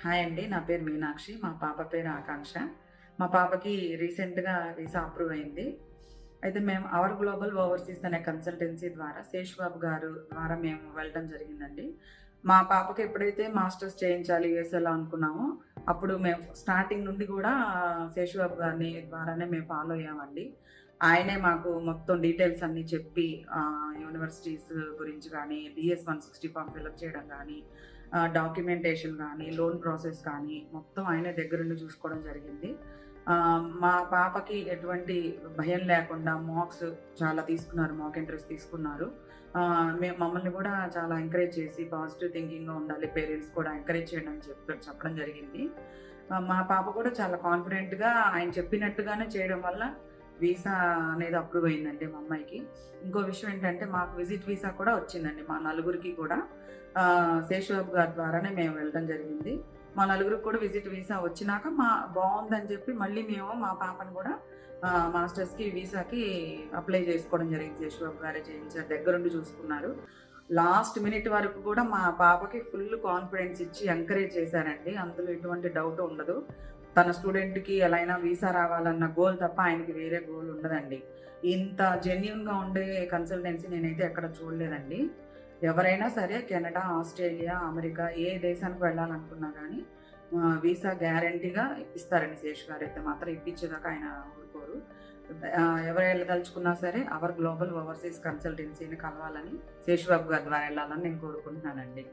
Hi అండి. నా పేరు మీనాక్షి. మా పాప పేరు ఆకాంక్ష. మా పాపకి రీసెంట్‌గా వీసా అప్రూవ్ అయింది. అయితే మేము అవర్ గ్లోబల్ ఓవర్సీస్ అనే కన్సల్టెన్సీ ద్వారా శేష్ బాబు గారు ద్వారా మేము వెళ్ళటం జరిగిందండి. మా పాపకి ఎప్పుడైతే మాస్టర్స్ చేయించాలి యూఎస్ఏలో అనుకున్నామో, అప్పుడు మేము స్టార్టింగ్ నుండి కూడా శేష్ బాబు గారిని ద్వారానే మేము ఫాలో అయ్యామండి. ఆయనే మాకు మొత్తం డీటెయిల్స్ అన్నీ చెప్పి యూనివర్సిటీస్ గురించి గానీ, డీఎస్ 160 ఫార్మ్ ఫిలప్ చేయడం గానీ, డాక్యుమెంటేషన్ కానీ, లోన్ ప్రాసెస్ కానీ మొత్తం ఆయనే దగ్గరుండి చూసుకోవడం జరిగింది. మా పాపకి ఎటువంటి భయం లేకుండా మాక్స్ చాలా తీసుకున్నారు. మాక్ ఇంటర్వ్యూస్ తీసుకున్నారు. మమ్మల్ని కూడా చాలా ఎంకరేజ్ చేసి పాజిటివ్ థింకింగ్‌గా ఉండాలి. పేరెంట్స్ కూడా ఎంకరేజ్ చేయండి అని చెప్పడం జరిగింది. మా పాప కూడా చాలా కాన్ఫిడెంట్‌గా ఆయన చెప్పినట్టుగానే చేయడం వల్ల వీసా అనేది అప్రూవ్ అయిందండి మా అమ్మాయికి. ఇంకో విషయం ఏంటంటే మాకు విజిట్ వీసా కూడా వచ్చిందండి మా నలుగురికి కూడా. శేషబాబు గారి ద్వారానే మేము వెళ్ళడం జరిగింది. మా నలుగురికి కూడా విజిట్ వీసా వచ్చినాక బావుందని చెప్పి మళ్ళీ మేము మా పాపను కూడా మాస్టర్స్‌కి వీసాకి అప్లై చేసుకోవడం జరిగింది. శేషబాబు గారే చేయించారు. దగ్గరుండి చూసుకున్నారు. లాస్ట్ మినిట్ వరకు కూడా మా పాపకి ఫుల్ కాన్ఫిడెన్స్ ఇచ్చి ఎంకరేజ్ చేశారండి. అందులో ఎటువంటి డౌట్ ఉండదు. తన స్టూడెంట్‌కి ఎలా అయినా వీసా రావాలన్న గోల్ తప్ప ఆయనకి వేరే గోల్ ఉండదండి. ఇంత జెన్యూన్‌గా ఉండే కన్సల్టెన్సీ నేనైతే ఎక్కడ చూడలేదండి. ఎవరైనా సరే కెనడా, ఆస్ట్రేలియా, అమెరికా ఏ దేశానికి వెళ్ళాలనుకున్నా గానీ వీసా గ్యారంటీగా ఇప్పిస్తారండి. శేష్ గారైతే మాత్రం ఇప్పించేదాకా ఆయన ఊరుకోరు. ఎవరు వెళ్ళదలుచుకున్నా సరే అవర్ గ్లోబల్ ఓవర్సీస్ కన్సల్టెన్సీని కలవాలని శేష్ బాబు గారి ద్వారా వెళ్ళాలని నేను కోరుకుంటున్నానండి.